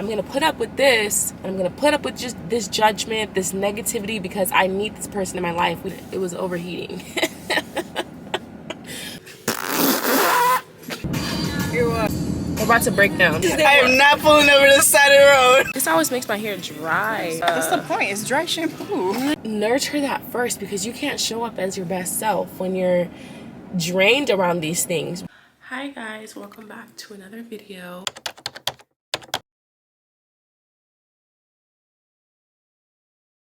gonna put up with this, and I'm gonna put up with just this judgment, this negativity, because I need this person in my life. It was overheating. You're what? We're about to break down. I am not pulling over the side of the road. This always makes my hair dry. That's the point. It's dry shampoo. Nurture that first, because you can't show up as your best self when you're drained around these things. Hi guys, welcome back to another video.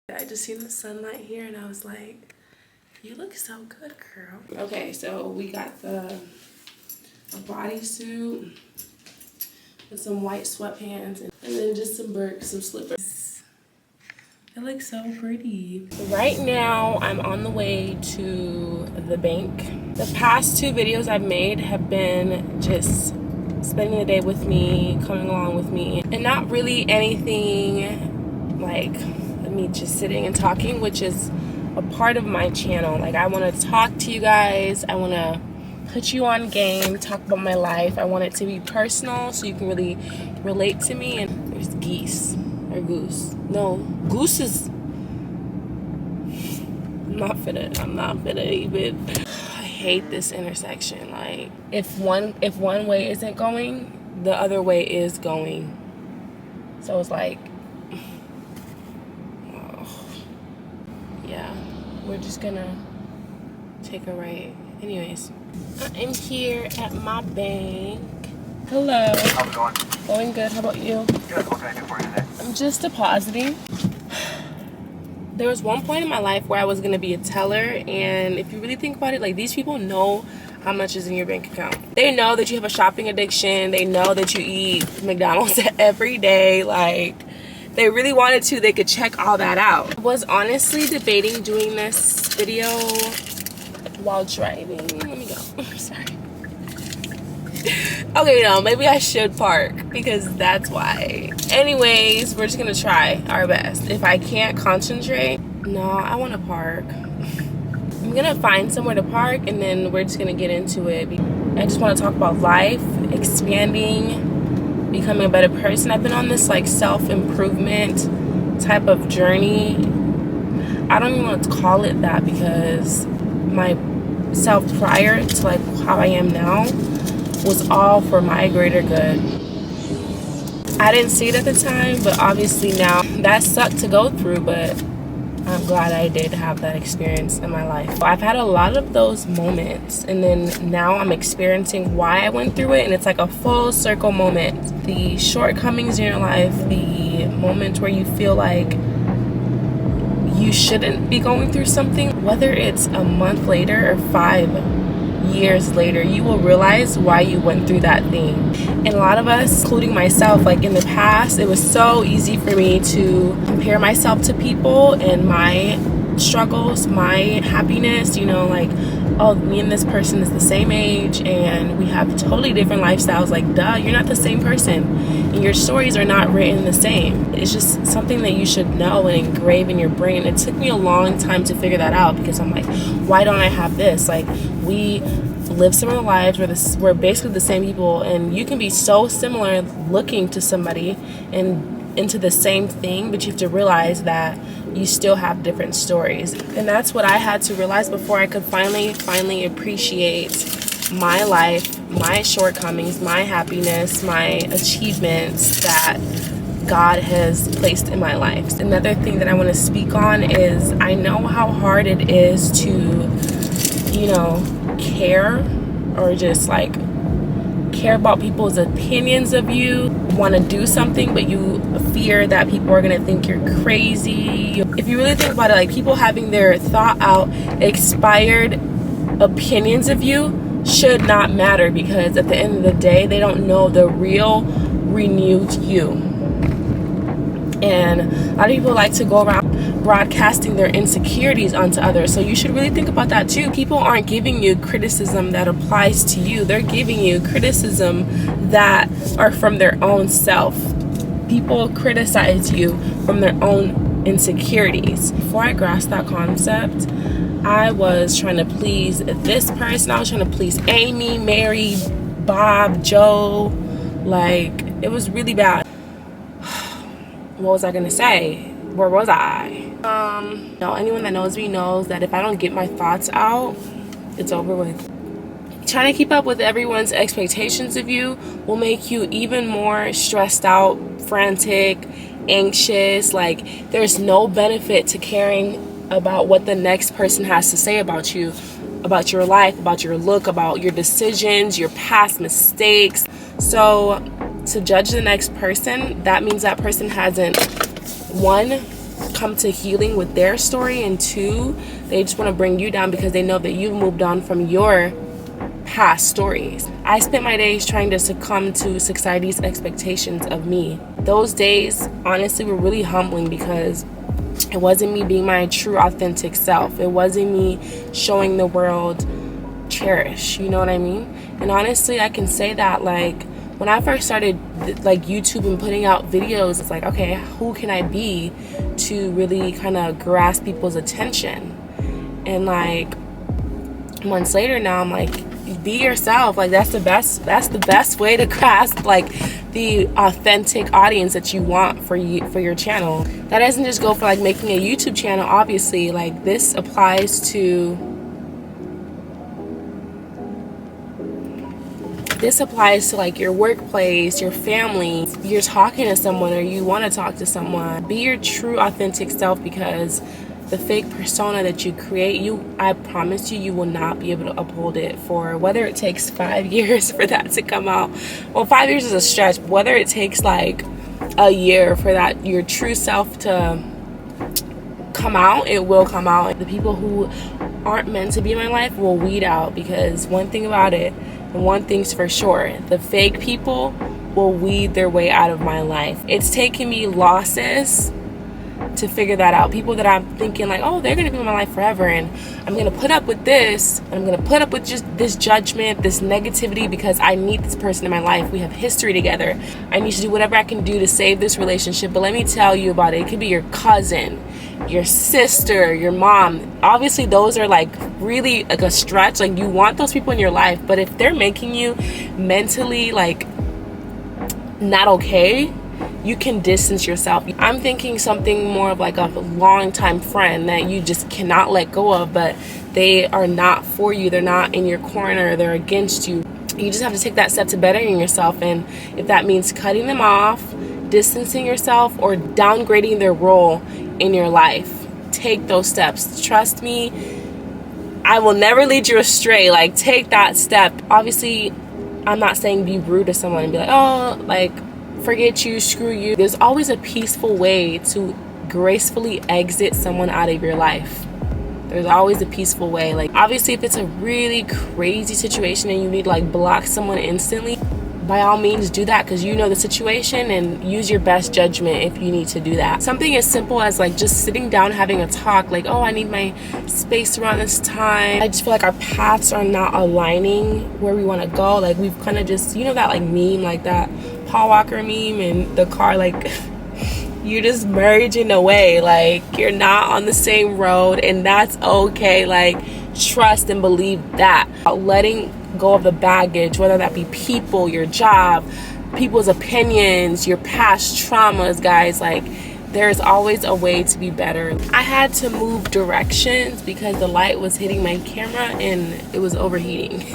I just seen the sunlight here and I was like, you look so good, girl. Okay, so we got a bodysuit with some white sweatpants and then just some slippers. It looks so pretty. Right now, I'm on the way to the bank. The past 2 videos I've made have been just spending the day with me, coming along with me, and not really anything like me just sitting and talking, which is a part of my channel. Like, I want to talk to you guys. I want to put you on game, talk about my life. I want it to be personal so you can really relate to me. And there's geese or goose. No, goose is I'm not finna even. I hate this intersection. Like, if one way isn't going, the other way is going. So it's like, yeah, we're just gonna take a right. Anyways, I'm here at my bank. Hello. How's it going? Going good. How about you? Good. What can I do for you today? I'm just depositing. There was one point in my life where I was gonna be a teller, and if you really think about it, like, these people know how much is in your bank account. They know that you have a shopping addiction. They know that you eat McDonald's every day. Like, they really wanted to, they could check all that out. I was honestly debating doing this video while driving. Let me go. Sorry. Okay, no, maybe I should park because that's why. Anyways, we're just gonna try our best. If I can't concentrate, no, I want to park. I'm gonna find somewhere to park and then we're just gonna get into it. I just want to talk about life, expanding, becoming a better person. I've been on this like self-improvement type of journey. I don't even want to call it that because my self prior to like how I am now was all for my greater good. I didn't see it at the time, but obviously now that sucked to go through, but I'm glad I did have that experience in my life. I've had a lot of those moments, and then now I'm experiencing why I went through it, and it's like a full circle moment. The shortcomings in your life, the moments where you feel like you shouldn't be going through something, whether it's a month later or 5 years later, you will realize why you went through that thing. And a lot of us, including myself, like in the past, it was so easy for me to compare myself to people and my struggles, my happiness, you know, like, oh, me and this person is the same age and we have totally different lifestyles. Like, duh, you're not the same person and your stories are not written the same. It's just something that you should know and engrave in your brain. It took me a long time to figure that out because I'm like, why don't I have this? Like, we live similar lives, we're basically the same people, and you can be so similar looking to somebody and into the same thing, but you have to realize that you still have different stories. And that's what I had to realize before I could finally appreciate my life, my shortcomings, my happiness, my achievements that God has placed in my life. Another thing that I want to speak on is I know how hard it is to, you know, care or just like care about people's opinions of you, want to do something, but you fear that people are going to think you're crazy. If you really think about it, like, people having their thought out, expired opinions of you should not matter, because at the end of the day, they don't know the real, renewed you. And a lot of people like to go around broadcasting their insecurities onto others. So you should really think about that too. People aren't giving you criticism that applies to you. They're giving you criticism that are from their own self. People criticize you from their own insecurities. Before I grasped that concept, I was trying to please this person. I was trying to please Amy, Mary, Bob, Joe. Like, it was really bad. what was I gonna say? Where was I? Anyone that knows me knows that if I don't get my thoughts out, it's over with. Trying to keep up with everyone's expectations of you will make you even more stressed out, frantic, anxious. Like, there's no benefit to caring about what the next person has to say about you, about your life, about your look, about your decisions, your past mistakes. So to judge the next person, that means that person hasn't, one, come to healing with their story, and two, they just want to bring you down because they know that you've moved on from your past stories. I spent my days trying to succumb to society's expectations of me. Those days honestly were really humbling because it wasn't me being my true authentic self. It wasn't me showing the world cherish, you know what I mean? And honestly, I can say that, like, when I first started like YouTube and putting out videos, it's like, okay, who can I be to really kind of grasp people's attention? And like months later now, I'm like, be yourself. Like, that's the best way to grasp like the authentic audience that you want for your channel. That doesn't just go for like making a YouTube channel, obviously. Like, this applies to like your workplace, your family. You're talking to someone or you want to talk to someone. Be your true authentic self, because the fake persona that you create, I promise you will not be able to uphold it for whether it takes 5 years for that to come out. Well, 5 years is a stretch. Whether it takes like a year for that your true self to come out, it will come out. The people who aren't meant to be in my life will weed out, because one thing about it, and one thing's for sure, the fake people will weed their way out of my life. It's taken me losses to figure that out. People that I'm thinking like, oh, they're gonna be in my life forever, and I'm gonna put up with this, and I'm gonna put up with just this judgment, this negativity, because I need this person in my life. We have history together. I need to do whatever I can do to save this relationship. But let me tell you about it. It could be your cousin, your sister, your mom. Obviously those are like really like a stretch. Like, you want those people in your life, but if they're making you mentally like not okay, you can distance yourself. I'm thinking something more of like a long-time friend that you just cannot let go of, but they are not for you. They're not in your corner. They're against you. You just have to take that step to bettering yourself. And if that means cutting them off, distancing yourself, or downgrading their role in your life, take those steps. Trust me, I will never lead you astray. Like, take that step. Obviously, I'm not saying be rude to someone and be like, oh, like, forget you, screw you. There's always a peaceful way to gracefully exit someone out of your life. There's always a peaceful way. Like, obviously, if it's a really crazy situation and you need to like block someone instantly, by all means do that, because you know the situation, and use your best judgment if you need to do that. Something as simple as like just sitting down having a talk, like, oh, I need my space around this time. I just feel like our paths are not aligning where we want to go. Like, we've kind of just, you know, that like meme, like that Paul Walker meme in the car, like you're just merging away, like you're not on the same road, and that's okay. Like, trust and believe that. Letting go of the baggage, whether that be people, your job, people's opinions, your past traumas, guys. Like, there's always a way to be better. I had to move directions because the light was hitting my camera and it was overheating.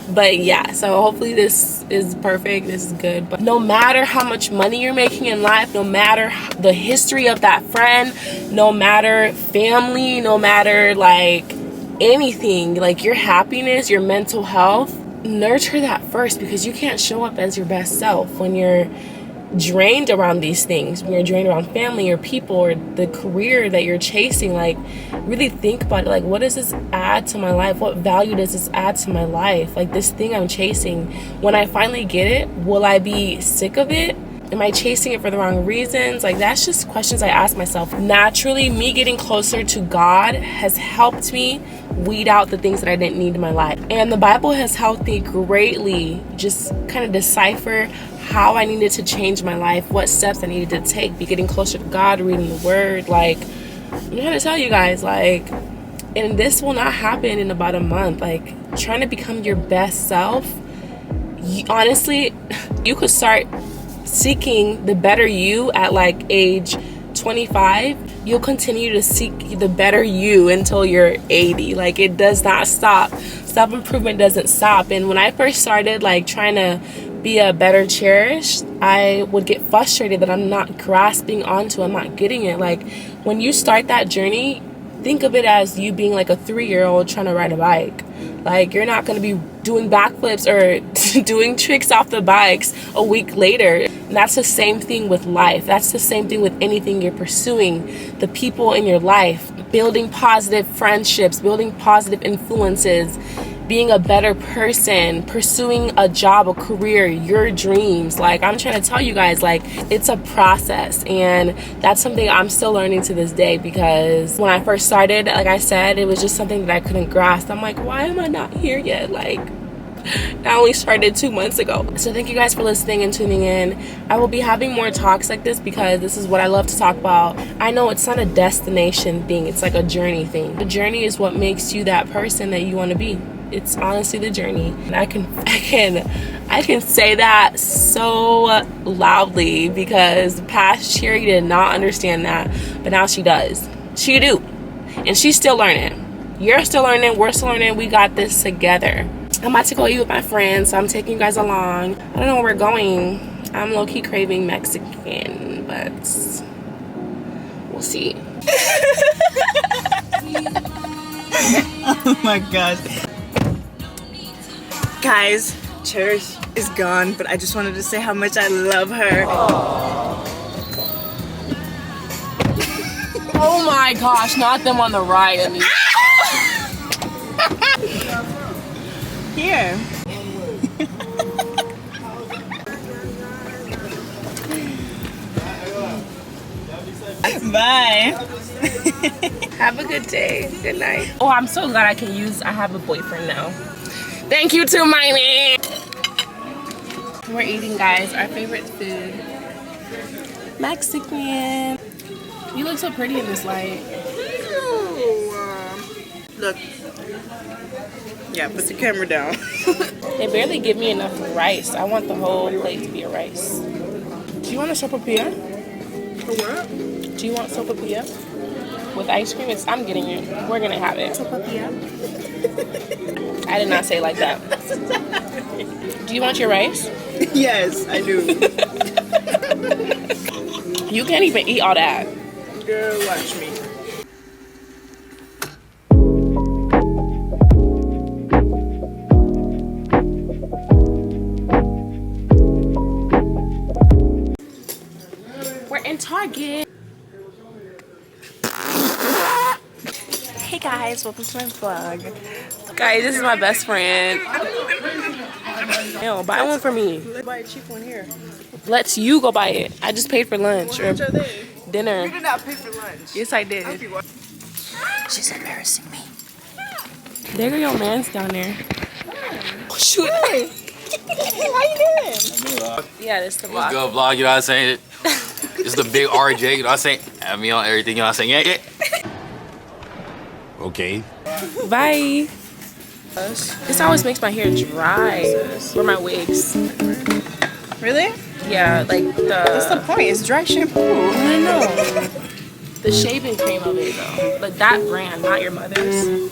But yeah, so hopefully this is perfect. This is good. But no matter how much money you're making in life, no matter the history of that friend, no matter family, no matter like anything, like your happiness, your mental health, nurture that first, because you can't show up as your best self when you're drained around these things, when you're drained around family or people or the career that you're chasing. Like, really think about it. Like, what does this add to my life? What value does this add to my life? Like, this thing I'm chasing, when I finally get it, will I be sick of it? Am I chasing it for the wrong reasons? Like, that's just questions I ask myself. Naturally, me getting closer to God has helped me weed out the things that I didn't need in my life. And the Bible has helped me greatly just kind of decipher how I needed to change my life, what steps I needed to take, be getting closer to God, reading the word. Like, I'm trying to tell you guys, like, and this will not happen in about a month. Like, trying to become your best self, honestly, you could start seeking the better you at like age 25, you'll continue to seek the better you until you're 80. Like, it does not stop. Self-improvement doesn't stop. And when I first started like trying to be a better Cherish, I would get frustrated that I'm not grasping onto, I'm not getting it. Like, when you start that journey, think of it as you being like a 3-year-old trying to ride a bike. Like, you're not going to be doing backflips or doing tricks off the bikes a week later. And that's the same thing with life. That's the same thing with anything you're pursuing. The people in your life, building positive friendships, building positive influences, being a better person, pursuing a job, a career, your dreams. Like, I'm trying to tell you guys, like, it's a process, and that's something I'm still learning to this day, because when I first started, like I said, it was just something that I couldn't grasp. I'm like, why am I not here yet? Like, I only started 2 months ago. So thank you guys for listening and tuning in. I will be having more talks like this because this is what I love to talk about. I know it's not a destination thing, it's like a journey thing. The journey is what makes you that person that you want to be. It's honestly the journey. And I can say that so loudly because past Cherry did not understand that, but now she does. She do. And she's still learning. You're still learning, we're still learning, we got this together. I'm about to go eat with my friends, so I'm taking you guys along. I don't know where we're going. I'm low-key craving Mexican, but we'll see. Oh my gosh. Guys, Cherish is gone, but I just wanted to say how much I love her. Oh my gosh, not them on the right. I mean. Here. Bye. Have a good day. Good night. Oh, I'm so glad I have a boyfriend now. Thank you to my man. We're eating, guys, our favorite food. Mexican. You look so pretty in this light. Look. Yeah, put the camera down. They barely give me enough rice. I want the whole plate to be a rice. Do you want a sopapilla? For what? Do you want sopapilla? With ice cream? I'm getting it. We're gonna have it. Sopapilla? I did not say it like that. Do you want your rice? Yes, I do. You can't even eat all that. Girl, watch me. We're in Target. Hey guys, welcome to my vlog. Guys, this is my best friend. Yo, buy one for me. Let's buy a cheap one here. Let's you go buy it. I just paid for lunch or Which are they? dinner. You did not pay for lunch. Yes, I did. She's embarrassing me. There go your man's down there. Oh, shoot. Hey, how you doing? Yeah, this the What's vlog. good, vlog? You know what I'm saying? This is the big RJ. You know what I'm saying? Have me on everything. You know what I'm saying? Yeah, yeah. Okay. Bye. This always makes my hair dry. Or my wigs. Really? Yeah, like What's the point? It's dry shampoo. I know. The shaving cream of it though. But that brand, not your mother's.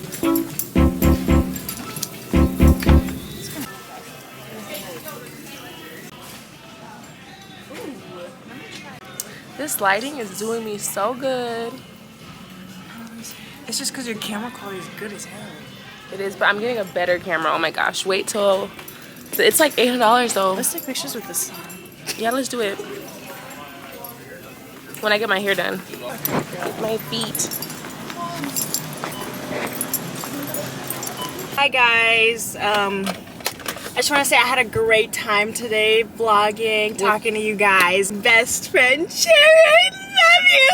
This lighting is doing me so good. It's just because your camera quality is good as hell. It is, but I'm getting a better camera. Oh my gosh. Wait till... It's like $800 though. Let's take pictures with this. Yeah, let's do it. When I get my hair done. My feet. Hi guys. I just want to say I had a great time today vlogging, talking to you guys. Best friend Sharon, love you.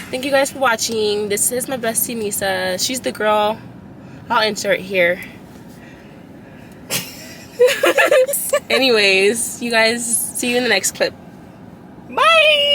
Thank you guys for watching. This is my bestie Nisa. She's the girl. I'll insert here. Anyways, you guys, see you in the next clip. Bye.